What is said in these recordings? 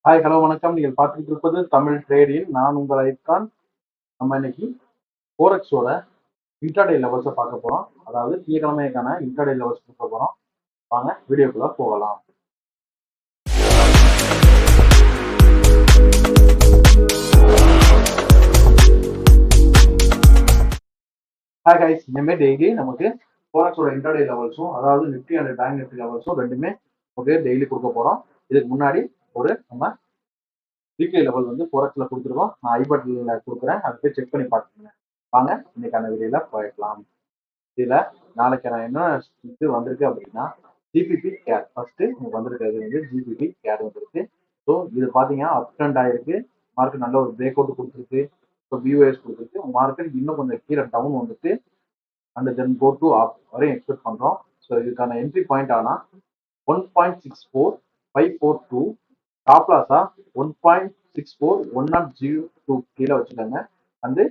Hi hello வணக்கம். நீங்கள் பார்த்துக்கிட்டு இருப்பது தமிழ் ட்ரேடில். நான் உங்கள் ஐப்கான். நம்ம இன்னைக்கு ஃபோரெக்ஸோட இன்ட்ராடே லெவல்ஸை பார்க்க போகிறோம். அதாவது திங்கக்கிழமைக்கான இன்ட்ராடே லெவல்ஸ் பார்க்க போகிறோம். வாங்க வீடியோக்குள்ள போகலாம். ஹாய் கைஸ், இனிமேல் டெய்லி நமக்கு ஃபோரெக்ஸோட இன்ட்ராடே லெவல்ஸும் அதாவது நிஃப்டி அண்ட் பேங்க் நிஃப்டி லெவல்ஸும் ரெண்டுமே ஓகே டெய்லி கொடுக்க போகிறோம். இதுக்கு முன்னாடி நம்ம வீக்லி லெவல் வந்து ஃபோரெக்ஸில் கொடுத்துருக்கோம். நான் ஐபட்டில் கொடுக்குறேன், அதை போய் செக் பண்ணி பார்த்துக்கோங்க. வாங்க இன்னைக்கான வீடியோவில் போயிடலாம். இதுல நாளைக்கு நான் என்ன இது வந்திருக்கு அப்படின்னா ஜிபிபி கேட் ஃபர்ஸ்ட் உங்களுக்கு வந்திருக்கிறது வந்து ஜிபிபி கேட் வந்திருக்கு. ஸோ இது பார்த்தீங்கன்னா அப் ட்ரெண்ட் ஆயிருக்கு. மார்க்கெட் நல்ல ஒரு பிரேக் அவுட் கொடுத்துருக்கு. ஸோ பிஓஎஸ் கொடுத்துருக்கு. மார்க்கெட் இன்னும் கொஞ்சம் கீழே டவுன் வந்துட்டு and then go to up வரையும் எக்ஸ்பெக்ட் பண்றோம். ஸோ இதுக்கான என்ட்ரி பாயிண்ட் ஆனால் 1.64542, டாப் லாஸா 1.64102 கீழே வச்சுக்கோங்க. வந்து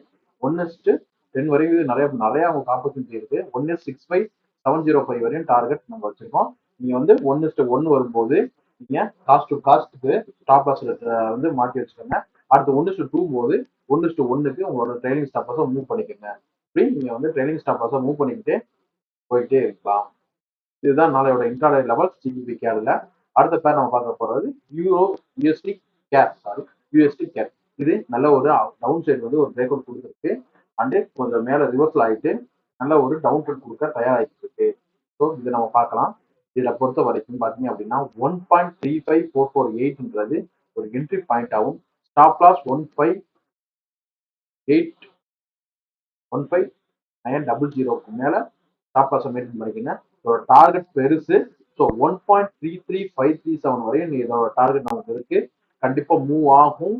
1:10 வரைக்கும் நிறைய உங்களுக்கு ஆப்பர்ச்சுனிட்டி இருக்கு. 1:65705 வரையும் டார்கெட் நம்ம வச்சிருக்கோம். நீங்க வந்து 1:1 வரும்போது நீங்க காஸ்ட் டு காஸ்ட்டுக்கு ஸ்டாப் லாஸ் வந்து மாற்றி வச்சுக்கோங்க. அடுத்து 1:2 போது 1:1க்கு உங்களோட ட்ரைலிங் ஸ்டாப் லாஸை மூவ் பண்ணிக்கோங்க. இப்படி நீங்க வந்து ட்ரைலிங் ஸ்டாப் லாஸை மூவ் பண்ணிக்கிட்டே போயிட்டே இருக்கலாம். இதுதான் நாளையோட இன்ட்ராடே லெவல் ஜிபிபி கேர்ல. அடுத்த பேர் நம்ம பார்க்க போறது euro USD care USD care. இது நல்ல ஒரு டவுன் சைடு வந்து ஒரு பிரேக் அவுட் கொடுத்துருக்கு. அண்டு கொஞ்சம் மேல ரிவர்சல் ஆகிட்டு நல்ல ஒரு டவுன் ட்ரெண்ட் கொடுக்க தயாராகிட்டு இருக்கு. ஸோ இது நம்ம பார்க்கலாம். இதுல பொறுத்த வரைக்கும் பாத்தீங்க அப்படின்னா 1.35448ன்றது ஒரு என்ட்ரி பாயிண்ட் ஆகும். ஸ்டாப் லாஸ் 1.900க்கு மேல ஸ்டாப் லாஸ் மெயின்டைன் பண்ணிக்கங்க. இதோட டார்கெட் பெருசு. ஸோ 1.33537 வரையும் இதோட டார்கெட் நமக்கு இருக்கு. கண்டிப்பா மூவ் ஆகும்.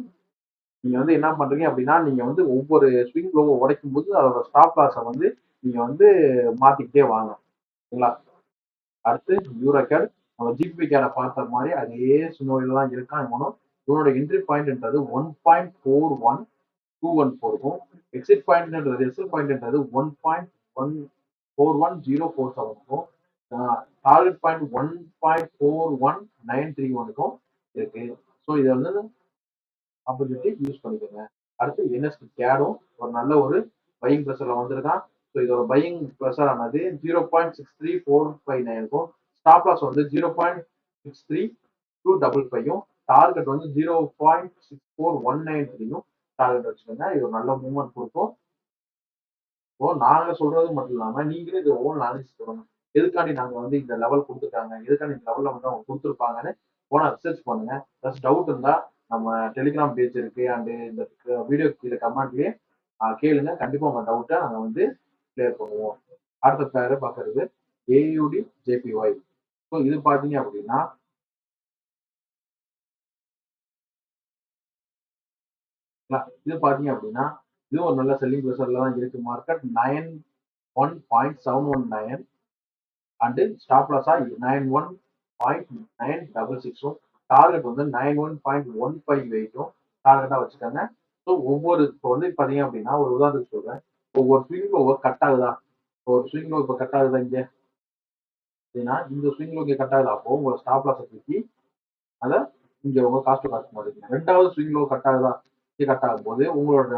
நீங்க வந்து என்ன பண்றீங்க அப்படின்னா நீங்க வந்து ஒவ்வொரு ஸ்விங் லோவை உடைக்கும் போது அதோட ஸ்டாப் லாஸை வந்து நீங்க வந்து மாத்திக்கிட்டே வாங்க. சரிங்களா? அடுத்து யூரோ கேட். நம்ம ஜிபி கேரை பார்த்த மாதிரி அதே சுனோரியில தான் இருக்கான் இவனும். இவனோட என்ட்ரி பாயிண்ட்ன்றது 1.41214 இருக்கும். எக்ஸிட் பாயிண்ட்ன்றது எக்ஸிட் பாயிண்ட்ன்றது 1.141047 இருக்கும். டார்கெட் பாயிண்ட் 1.41931 இருக்கு. ஸோ இதை வந்து ஆப்பர்ச்சுனிட்டி யூஸ் பண்ணிக்கோங்க. அடுத்து என்எஸ்டி கேடும் ஒரு நல்ல ஒரு பையிங் ப்ரெஷர்ல வந்திருக்கான். ஸோ இதோட பையிங் ப்ரெஷர் ஆனது 0.63459 இருக்கும். ஸ்டாப் லாஸ் வந்து 0.63255 டார்கெட் வந்து 0.64193 டார்கெட் வச்சுக்கோங்க. இது ஒரு நல்ல மூவ்மெண்ட் கொடுக்கும். இப்போ நாங்க சொல்றது மட்டும் இல்லாம நீங்களே இது ஓன் அனாலிசிஸ் பண்ணணும். எதுக்காண்டி நாங்க வந்து இந்த லெவல் கொடுத்துருக்காங்க, எதுக்காண்டி இந்த லெவல்ல வந்து அவங்க கொடுத்துருப்பாங்கன்னு போனா ரிசர்ச் பண்ணுங்க. ப்ளஸ் டவுட் இருந்தா நம்ம டெலிகிராம் பேஜ் இருக்கு அண்ட் இந்த வீடியோ கீழே கமெண்ட்லயே கேளுங்க. கண்டிப்பா உங்க டவுட்டை நாங்க வந்து கிளியர் பண்ணுவோம். அடுத்த பேரை பாக்குறது ஏயுடி ஜேபிஒய். ஸோ இது பாத்தீங்க அப்படின்னா இது பாத்தீங்க அப்படின்னா இது ஒரு நல்ல செல்லிங் ப்ரெஷர்ல தான் இருக்கு. மார்க்கெட் 91.719 அண்ட் ஸ்டாப் லாஸா 91.966. டார்கெட் வந்து 91.158 டார்கெட்டா வச்சுக்காங்க. ஸோ ஒவ்வொரு இப்போ வந்து பாத்தீங்க அப்படின்னா ஒரு உதாரணத்துக்கு சொல்றேன். ஒவ்வொரு ஸ்விங் ஓவர் கட் ஆகுதா, ஒரு ஸ்விங் இப்போ கட் ஆகுதா இங்க அப்படின்னா இந்த ஸ்விங் இங்க கட் ஆகுது. அப்போ உங்களோட ஸ்டாப் லாஸை தூக்கி அதை இங்க உங்க காஸ்ட் காஸ்ட் மாட்டீங்க. ரெண்டாவது ஸ்விங் லோ கட் ஆகுதா, இது கட் ஆகும் போது உங்களோட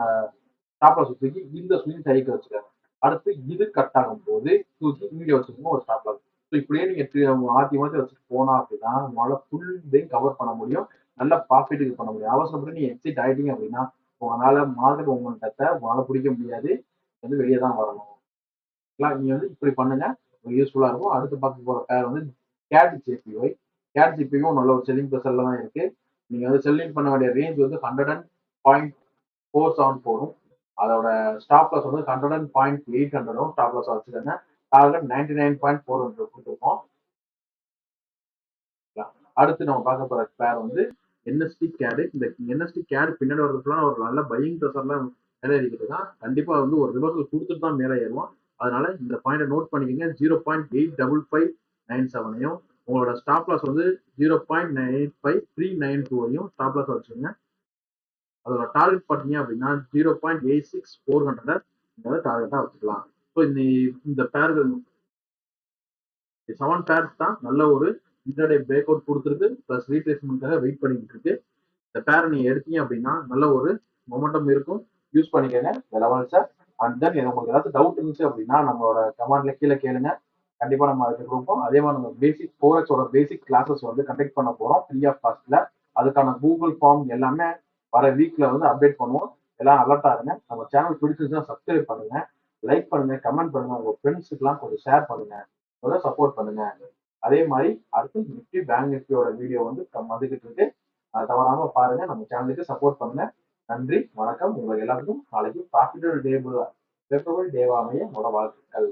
ஸ்டாப் லாஸ் தூக்கி இந்த ஸ்விங் கைக்கு வச்சுக்காங்க. அடுத்து இது கட் ஆகும் போது தூக்கி இங்க வச்சுக்கோங்க ஒரு ஸ்டாப் லாஸ். ஸோ இப்படியே நீங்க மாத்தி மாத்தி வச்சுட்டு போனா அப்படின்னா உங்களால ஃபுல் டே கவர் பண்ண முடியும். நல்ல ப்ராஃபிட்டுக்கு பண்ண முடியும். அவசரப்பட்டு நீங்க எக்ஸிட் ஆயிட்டீங்க அப்படின்னா உங்களால மார்க்கெட் உங்கள்கிட்ட உங்களால பிடிக்க முடியாது. வந்து வெளியே தான் வரணும். நீங்க வந்து இப்படி பண்ணுங்க, யூஸ்ஃபுல்லா இருக்கும். அடுத்து பார்க்க போற பேர் வந்து கேட் ஜேபிஒய். கேட் ஜேபியும் நல்ல ஒரு செல்லிங் ப்ரெஷர்ல தான் இருக்கு. நீங்க வந்து செல்லிங் பண்ண வேண்டிய ரேஞ்ச் வந்து 100.474. அதோட ஸ்டாப் லாஸ் வந்து 100.800 ஸ்டாப் லாஸ் வச்சுக்கோங்க. டார்கெட் 99.400 கொடுத்துருக்கோம். அடுத்து நம்ம பார்க்க போற பேர் வந்து என்எஸ்டி கேடு. இந்த என்எஸ்டி கேடு பின்னாடி வரதுக்குலாம் ஒரு நல்ல பையிங் ப்ரெஷர்ல மேலே ஏறிக்கிட்டு தான். கண்டிப்பா வந்து ஒரு ரிவர்சல் கொடுத்துட்டு தான் மேலே ஏறுவோம். அதனால இந்த பாயிண்ட்டை நோட் பண்ணிக்கங்க. 0.85597 உங்களோட ஸ்டாப் லாஸ் வந்து 0.95392 ஸ்டாப் லாஸ் வச்சுக்கோங்க. அதோட டார்கெட் பார்த்தீங்க அப்படின்னா 0.86400 டார்கெட்டா வச்சுக்கலாம். ஸோ இந்த பேர்கள் 7 பேர்ஸ் தான் நல்ல ஒரு இன்டர்டே பிரேக் அவுட் கொடுத்துருக்கு. பிளஸ் ரீட்ரேஸ்மெண்ட்காக வெயிட் பண்ணிட்டு இருக்கு. இந்த பேரை நீங்க எடுத்தீங்க அப்படின்னா நல்ல ஒரு மொமெண்டம் இருக்கும். யூஸ் பண்ணிக்கங்க இந்த லெவல்ஸை. அண்ட் தென் உங்களுக்கு ஏதாவது டவுட் இருந்துச்சு அப்படின்னா நம்மளோட கமெண்ட்ல கீழே கேளுங்க. கண்டிப்பா நம்ம அதுக்கு கொடுப்போம். அதே மாதிரி நம்ம பேசிக் ஃபோரெக்ஸோட பேசிக் கிளாஸஸ் வந்து கண்டக்ட் பண்ண போறோம் ஃப்ரீ ஆஃப் காஸ்ட்ல. அதுக்கான கூகுள் ஃபார்ம் எல்லாமே வர வீக்ல வந்து அப்டேட் பண்ணுவோம். எல்லாம் அலர்ட்டா இருங்க. நம்ம சேனல் பிடிச்சிருந்துச்சுன்னா சப்ஸ்கிரைப் பண்ணுங்க, லைக் பண்ணுங்க, கமெண்ட் பண்ணுங்க, உங்க ஃப்ரெண்ட்ஸுக்குலாம் கொஞ்சம் ஷேர் பண்ணுங்க, சப்போர்ட் பண்ணுங்க. அதே மாதிரி அடுத்து நிஃப்டி பேங்க் நிஃப்டியோட வீடியோ வந்து வந்துகிட்டு இருக்கு. தவறாம பாருங்க. நம்ம சேனலுக்கு சப்போர்ட் பண்ணுங்க. நன்றி, வணக்கம். உங்களுக்கு எல்லாருக்கும் நாளைக்கு ப்ராஃபிட்டபிள் டேவா அமைய என்னோட வாழ்த்துக்கள்.